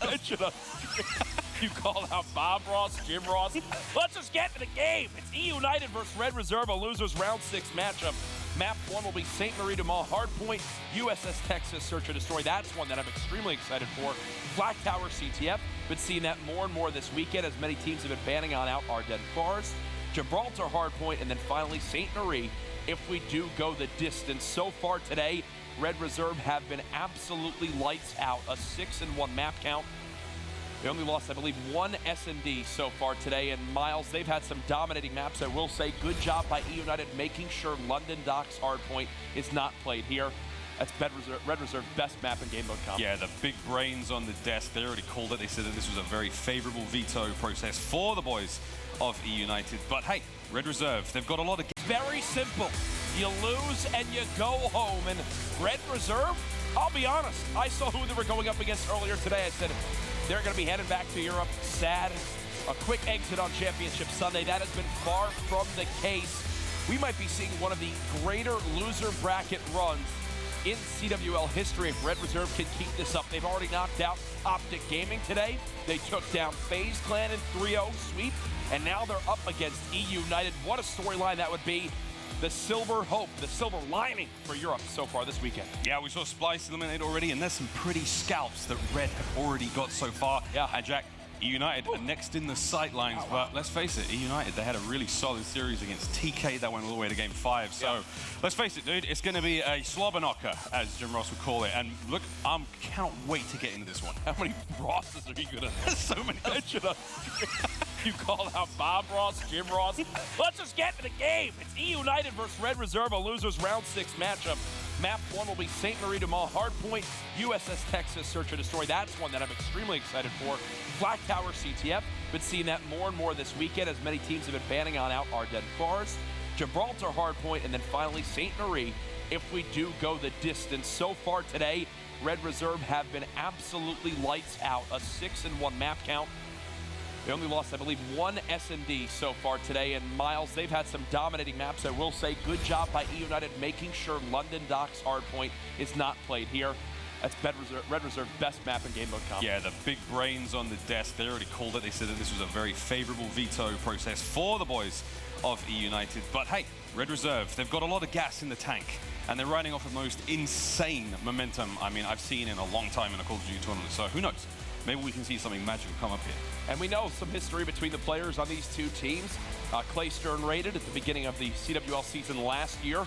You call out Bob Ross, Jim Ross. Let's just get to the game. It's eUnited versus Red Reserve, a losers round 6 matchup. Map 1 will be St. Marie de Mont, Hardpoint, USS Texas, Search and Destroy. That's one that I'm extremely excited for. Flag Tower CTF, been seeing that more and more this weekend as many teams have been banning on out Ardennes Forest, Gibraltar Hardpoint, and then finally St. Marie if we do go the distance. So far today, Red Reserve have been absolutely lights out. A 6-1 map count. They only lost, I believe, 1 S&D so far today. And Miles, they've had some dominating maps. I will say, good job by eUnited making sure London Docks Hardpoint is not played here. That's Red Reserve best map in game mode comp. Yeah, the big brains on the desk, they already called it. They said that this was a very favorable veto process for the boys of eUnited. But hey, Red Reserve, they've got a lot of... Very simple. You lose and you go home. And Red Reserve, I'll be honest, I saw who they were going up against earlier today. I said they're going to be heading back to Europe. Sad. A quick exit on Championship Sunday. That has been far from the case. We might be seeing one of the greater loser bracket runs in CWL history if Red Reserve can keep this up. They've already knocked out Optic Gaming today. They took down FaZe Clan in 3-0 sweep, and now they're up against eUnited. What a storyline that would be. The silver hope, the silver lining for Europe so far this weekend. Yeah, we saw Splice eliminated already, and there's some pretty scalps that Red have already got so far. Yeah. And Jack, eUnited are next in the sightlines, but let's face it, eUnited, they had a really solid series against TK that went all the way to game 5. So let's face it, dude, it's going to be a slobber knocker, as Jim Ross would call it. And look, I cannot wait to get into this one. How many Rosses are you going to... So many. You call out Bob Ross, Jim Ross. Let's just get to the game. It's eUnited versus Red Reserve, a losers round 6 matchup. Map 1 will be St. Marie du Mont Hardpoint, USS Texas Search and Destroy. That's one that I'm extremely excited for. Flag Tower CTF, been seeing that more and more this weekend as many teams have been banning on out Ardennes Forest, Gibraltar Hardpoint, and then finally St. Marie if we do go the distance. So far today, Red Reserve have been absolutely lights out. A 6-1 map count. They only lost, I believe, one S&D so far today. And Miles, they've had some dominating maps. I will say, good job by eUnited making sure London Docks Hardpoint is not played here. That's Red Reserve best map in game mode comp. Yeah, the big brains on the desk, they already called it. They said that this was a very favorable veto process for the boys of eUnited. But hey, Red Reserve, they've got a lot of gas in the tank, and they're riding off the most insane momentum, I mean, I've seen in a long time in a Call of Duty tournament. So who knows? Maybe we can see something magical come up here. And we know some history between the players on these two teams. Clayster and Rated at the beginning of the CWL season last year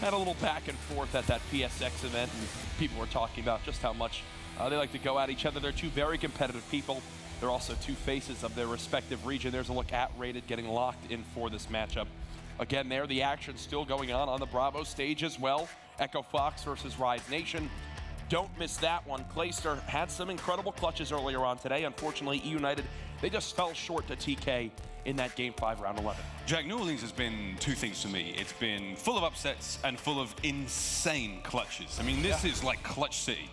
had a little back and forth at that PSX event, and people were talking about just how much they like to go at each other. They're two very competitive people. They're also two faces of their respective region. There's a look at Rated getting locked in for this matchup. Again, there, the action still going on the Bravo stage as well. Echo Fox versus Rise Nation. Don't miss that one. Clayster had some incredible clutches earlier on today. Unfortunately, eUnited, they just fell short to TK in that Game 5, Round 11. Jack, New Orleans has been two things for me. It's been full of upsets and full of insane clutches. I mean, this is like Clutch City.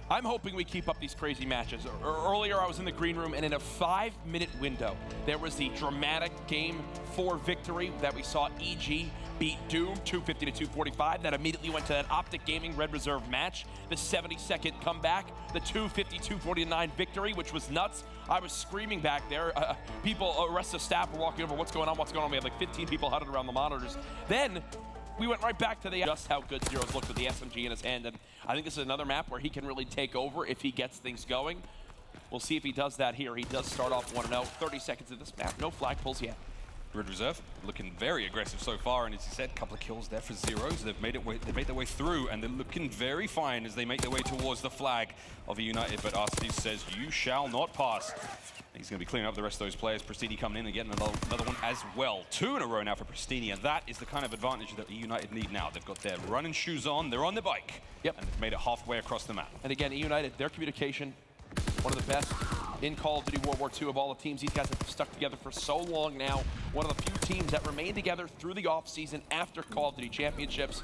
I'm hoping we keep up these crazy matches. Earlier, I was in the green room, and in a 5-minute window, there was the dramatic Game 4 victory that we saw EG beat Doom 250 to 245. That immediately went to that Optic Gaming Red Reserve match. The 70-second comeback, the 250-249 victory, which was nuts. I was screaming back there. People, rest of staff were walking over. What's going on? What's going on? We had like 15 people huddled around the monitors. Then we went right back to just how good Zero's looked with the SMG in his hand. And I think this is another map where he can really take over if he gets things going. We'll see if he does that here. He does start off 1-0. 30 seconds of this map. No flag pulls yet. Red Reserve looking very aggressive so far, and as you said, a couple of kills there for Zeros. They've made their way through, and they're looking very fine as they make their way towards the flag of eUnited. But Arceus says, "You shall not pass." He's going to be cleaning up the rest of those players. Pristini coming in and getting another one as well. 2 in a row now for Pristini, and that is the kind of advantage that eUnited need now. They've got their running shoes on, they're on their bike, and they've made it halfway across the map. And again, eUnited, their communication, one of the best in Call of Duty World War II of all the teams. These guys have stuck together for so long now. One of the few teams that remain together through the offseason after Call of Duty Championships.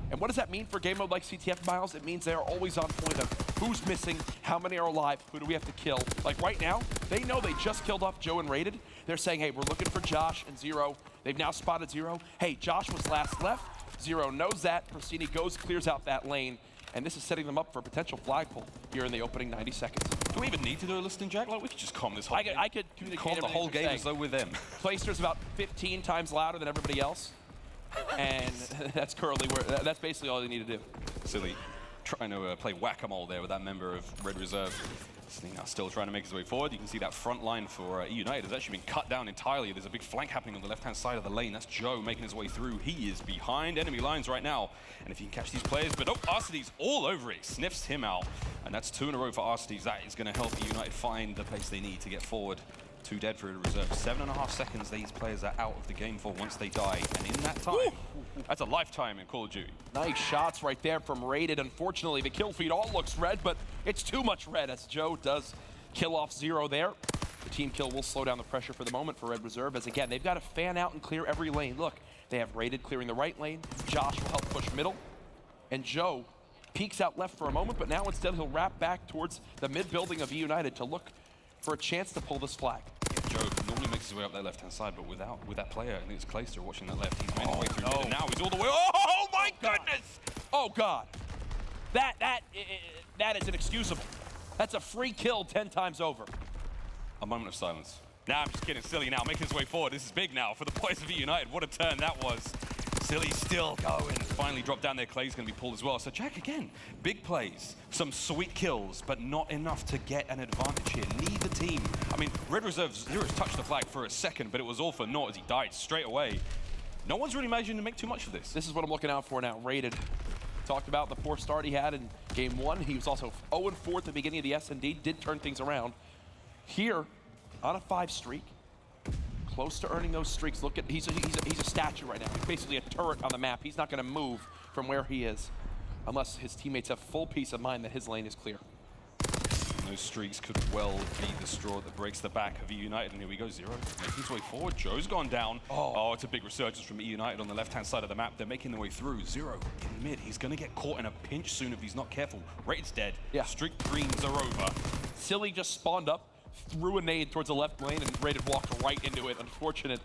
And what does that mean for game mode like CTF, Miles? It means they are always on point of who's missing, how many are alive, who do we have to kill. Like right now, they know they just killed off Joe and Rated. They're saying, hey, we're looking for Josh and Zero. They've now spotted Zero. Hey, Josh was last left. Zero knows that. Pristini goes, clears out that lane. And this is setting them up for a potential flag pull here in the opening 90 seconds. Do we even need to do a listing, Jack? Like, we could just calm this whole game. I could communicate calm the whole game as though we're them. Clayster's about 15 times louder than everybody else. And that's currently where, that's basically all they need to do. Silly. Trying to play whack-a-mole there with that member of Red Reserve. Now still trying to make his way forward. You can see that front line for eUnited has actually been cut down entirely. There's a big flank happening on the left-hand side of the lane. That's Joe making his way through. He is behind enemy lines right now. And if you can catch these players, but Arceus all over it. Sniffs him out. And that's 2 in a row for Arceus. That is going to help eUnited find the pace they need to get forward. 2 dead for a reserve. 7.5 seconds these players are out of the game for once they die. And in that time, that's a lifetime in Call of Duty. Nice shots right there from Rated. Unfortunately, the kill feed all looks red, but it's too much red as Joe does kill off 0 there. The team kill will slow down the pressure for the moment for Red Reserve, as again, they've got to fan out and clear every lane. Look, they have Rated clearing the right lane. Josh will help push middle. And Joe peeks out left for a moment, but now instead he'll wrap back towards the mid building of eUnited to look for a chance to pull this flag. Yeah, Joe normally makes his way up that left-hand side, but with that player, I think it's Clayster watching that left. He's made his way through mid, and now he's all the way. Oh my goodness! Oh God, that is inexcusable. That's a free kill 10 times over. A moment of silence. Nah, I'm just kidding. Silly now making his way forward. This is big now for the boys of eUnited. What a turn that was. Silly still going. Finally dropped down there. Clay's going to be pulled as well. So Jack, again, big plays, some sweet kills, but not enough to get an advantage here. Neither team. I mean, Red Reserve Zero's touched the flag for a second, but it was all for naught as he died straight away. No one's really managing to make too much of this. This is what I'm looking out for now. Rated. Talked about the poor start he had in game 1. He was also 0-4 at the beginning of the S&D. Did turn things around. Here, on a 5 streak. Close to earning those streaks. Look at, he's a statue right now. He's basically a turret on the map. He's not going to move from where he is unless his teammates have full peace of mind that his lane is clear. And those streaks could well be the straw that breaks the back of eUnited. And here we go, 0 making his way forward. Joe's gone down. Oh, it's a big resurgence from eUnited on the left-hand side of the map. They're making their way through. 0 in mid. He's going to get caught in a pinch soon if he's not careful. Rated's dead. Yeah. Streak greens are over. Silly just spawned up, threw a nade towards the left lane, and Rated walked right into it. Unfortunate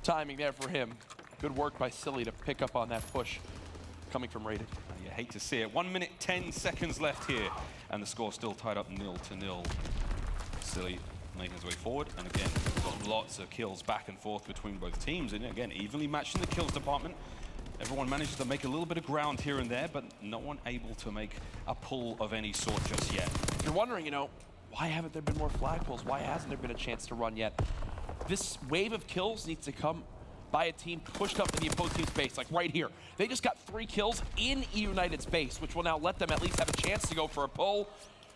timing there for him. Good work by Silly to pick up on that push coming from Rated. You hate to see it. 1 minute, 10 seconds left here, and the score still tied up 0-0. Silly making his way forward, and again, got lots of kills back and forth between both teams, and again, evenly matched in the kills department. Everyone manages to make a little bit of ground here and there, but no one able to make a pull of any sort just yet. You're wondering, you know, why haven't there been more flag pulls? Why hasn't there been a chance to run yet? This wave of kills needs to come by a team pushed up in the opposing team's base, like right here. They just got 3 kills in eUnited's base, which will now let them at least have a chance to go for a pull.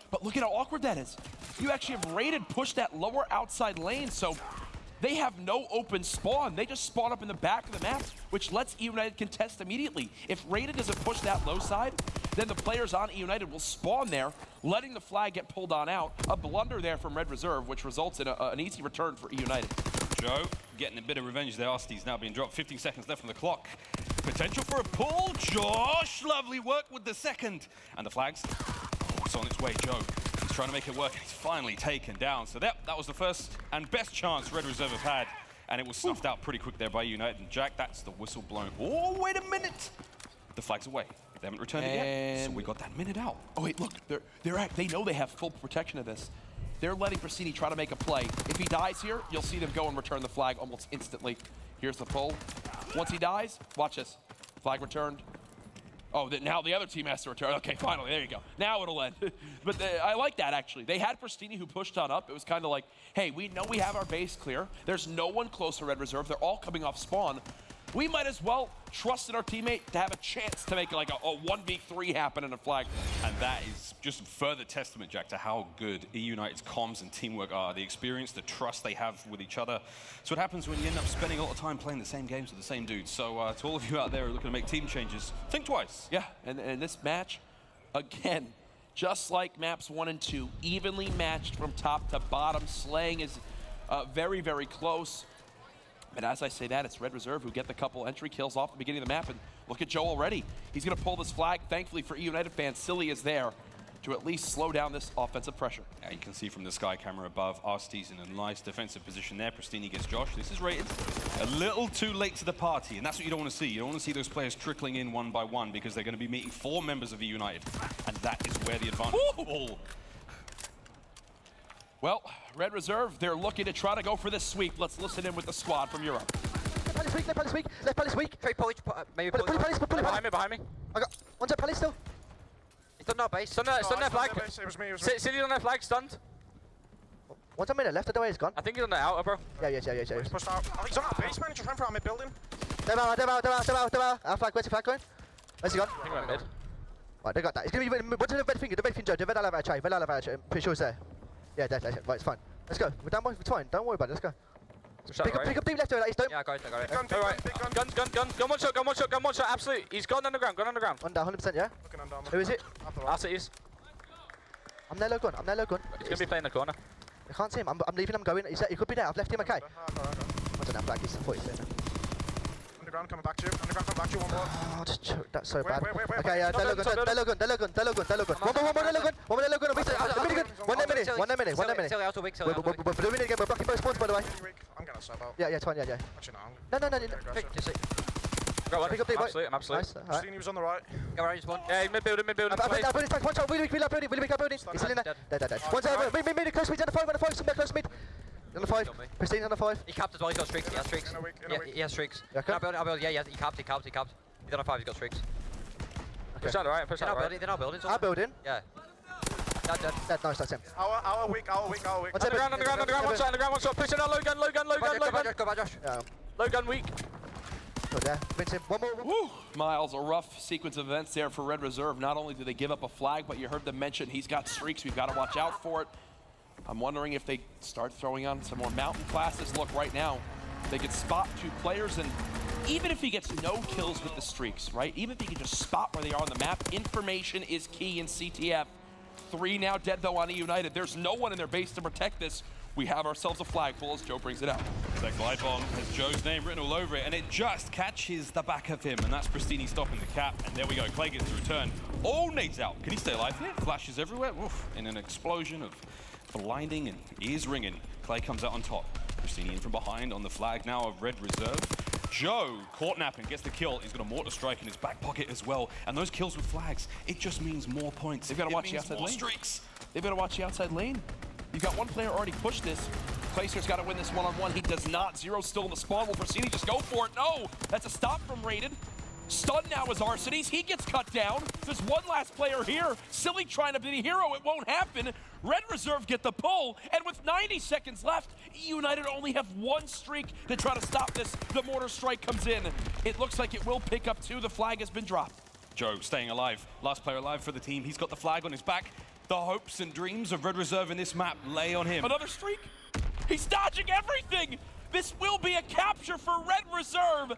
But look at how awkward that is. You actually have Rated push that lower outside lane, so they have no open spawn. They just spawn up in the back of the map, which lets eUnited contest immediately. If Rated doesn't push that low side, then the players on eUnited will spawn there, letting the flag get pulled on out. A blunder there from Red Reserve, which results in an easy return for eUnited. Joe getting a bit of revenge there. Arsty's now being dropped. 15 seconds left on the clock. Potential for a pull. Josh, lovely work with the second. And the flags, it's on its way. Joe, he's trying to make it work, and he's finally taken down. So that was the first and best chance Red Reserve have had. And it was snuffed out pretty quick there by eUnited. And Jack, that's the whistle blown. Oh, wait a minute. The flag's away. They haven't returned it yet, so we got that minute out. Oh wait, look, they know they have full protection of this. They're letting Prasini try to make a play. If he dies here, you'll see them go and return the flag almost instantly. Here's the pull. Once he dies, watch this. Flag returned. Oh, now the other team has to return. Okay, finally, there you go. Now it'll end. But I like that, actually. They had Prasini who pushed on up. It was kind of like, hey, we know we have our base clear. There's no one close to Red Reserve. They're all coming off spawn. We might as well trust in our teammate to have a chance to make like a 1v3 happen in a flag. And that is just further testament, Jack, to how good eUnited's comms and teamwork are. The experience, the trust they have with each other. It's what happens when you end up spending a lot of time playing the same games with the same dudes. So to all of you out there who are looking to make team changes, think twice. Yeah, and this match, again, just like maps 1 and 2, evenly matched from top to bottom. Slaying is very, very close. But as I say that, it's Red Reserve who get the couple entry kills off the beginning of the map. And look at Joe already. He's going to pull this flag. Thankfully for eUnited fans, Silly is there to at least slow down this offensive pressure. Yeah, you can see from the sky camera above, Arsty's in a nice defensive position there. Prasini gets Josh. This is Rated a little too late to the party, and that's what you don't want to see. You don't want to see those players trickling in one by one because they're going to be meeting 4 members of eUnited, and that is where the advantage will. Well, Red Reserve, they're looking to try to go for this sweep. Let's listen in with the squad from Europe. Left Palace weak. Three Polish, maybe Polish. Behind me. I got one's at Palace still. He's done our base. Stun their flag. It was me. City's on their flag, stunned. One's on minute left, I don't know where he's gone. I think he's on the outer, bro. Yeah. He's pushed out. Oh, he's on our base, man. He just ran for our mid building. They're out. Our flag, where's the flag going? Where's he gone? I think we're mid. Right, they got that. He's gonna be, what's the red finger? The red finger, Joe. Very Pretty sure it's there. Yeah, that's right, it's fine. Let's go. We're down, boys. We're fine. Don't worry about it. Let's go. Pick up deep left there. Like, Yeah, I got it. Big gun, big gun. Gun, one shot, absolutely. He's gone underground, One down, 100%, yeah? Looking on down. Who is it? That's it is. I'm there, low gun. He's going to be playing the corner. I can't see him. I'm leaving him going. He could be there. I've left him, okay? I don't know, flag. He's 40 there. Underground coming back to you. Underground coming back to you. One more. Oh, just choke. That's so bad. Wait. Okay, yeah, they're low gun. One more there, low gun. One minute. Silly out of week, We're doing it again. We're blocking both spawns, by the way. I'm gonna sub out. Yeah, it's fine, yeah. Actually, No. no. Go on. Pick up deep, boy. I'm absolute. Nice, alright. Christine, he was on the right. Go right, spawn. Yeah, mid-building. I've building back, one shot, really big building. He's still in there. Dead. One's over, mid, close mid, under 5, some close mid. Under 5, Pristine under 5. He capped as well, he's got streaks, he has streaks. In a week. He has streaks. Yeah, I'll build, yeah, he capped. He's on 5, he's got streaks. Okay. Push out the right, They're not building. Our building. Yeah. Dead, nice, that's him. Our week. Underground, one shot, push it out, low gun. Go back, Josh. Yeah. Low gun weak. Good, yeah. Vince him. One more. Woo! Miles, a rough sequence of events there for Red Reserve. Not only do they give up a flag, but you heard them mention he's got streaks. We've got to watch out for it. I'm wondering if they start throwing on some more mountain classes. Look, right now, they could spot 2 players, and even if he gets no kills with the streaks, right? Even if he can just spot where they are on the map, information is key in CTF. 3 now dead, though, on eUnited. There's no one in their base to protect this. We have ourselves a flagpole as Joe brings it out. That glide bomb has Joe's name written all over it, and it just catches the back of him, and that's Pristini stopping the cap, and there we go. Clay gets the return. All nades out. Can he stay alive here? Flashes everywhere. Oof. In an explosion of blinding and ears ringing, Clay comes out on top. Pristini in from behind on the flag now of Red Reserve. Joe, caught napping, gets the kill. He's got a mortar strike in his back pocket as well, and those kills with flags, it just means more points. They've got to watch the outside lane. Streaks. They've got to watch the outside lane. You've got one player already pushed this. Placer's got to win this one-on-one. He does not. Zero still in the spawn. Will Pristini just go for it? No, that's a stop from Raiden. Stun now is Arcades. He gets cut down. There's one last player here. Silly trying to be the hero. It won't happen. Red Reserve get the pull, and with 90 seconds left, eUnited only have 1 streak to try to stop this. The mortar strike comes in. It looks like it will pick up 2. The flag has been dropped. Joe staying alive. Last player alive for the team. He's got the flag on his back. The hopes and dreams of Red Reserve in this map lay on him. Another streak. He's dodging everything. This will be a capture for Red Reserve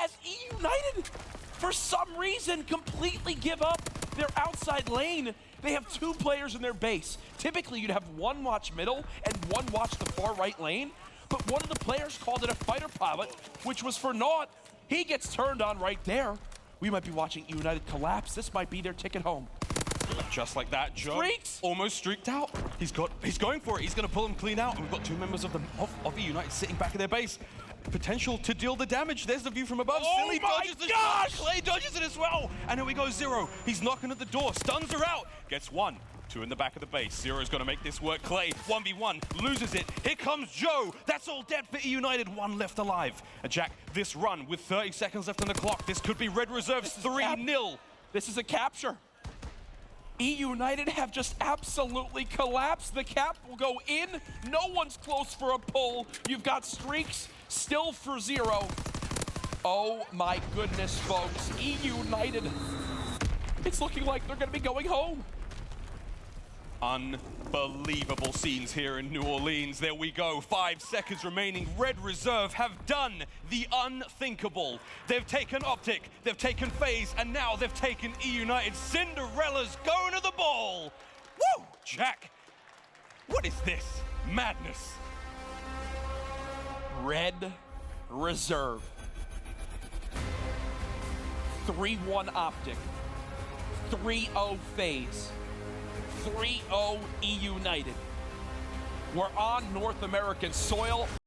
as eUnited, for some reason, completely give up their outside lane. They have 2 players in their base. Typically, you'd have 1 watch middle and 1 watch the far right lane, but one of the players called it a fighter pilot, which was for naught. He gets turned on right there. We might be watching eUnited collapse. This might be their ticket home. Just like that, Joe Streaks. almost streaked out. He's going for it. He's going to pull him clean out. And we've got 2 members of eUnited sitting back in their base. Potential to deal the damage. There's the view from above. Oh Silly my dodges the gosh! shot. Clay dodges it as well. And here we go, Zero. He's knocking at the door. Stuns are out. Gets 1. 2 in the back of the base. Zero's going to make this work. Clay, 1v1, loses it. Here comes Joe. That's all dead for eUnited. 1 left alive. And Jack, this run with 30 seconds left on the clock, this could be Red Reserve's 3-0. This is a capture. eUnited have just absolutely collapsed. The cap will go in. No one's close for a pull. You've got streaks still for Zero. Oh my goodness, folks. eUnited, it's looking like they're going to be going home. Unbelievable scenes here in New Orleans. There we go. 5 seconds remaining. Red Reserve have done the unthinkable. They've taken Optic, they've taken FaZe, and now they've taken eUnited. Cinderella's going to the ball. Woo! Jack, what is this madness? Red Reserve. 3-1 Optic. 3-0 FaZe. 3-0 eUnited. We're on North American soil.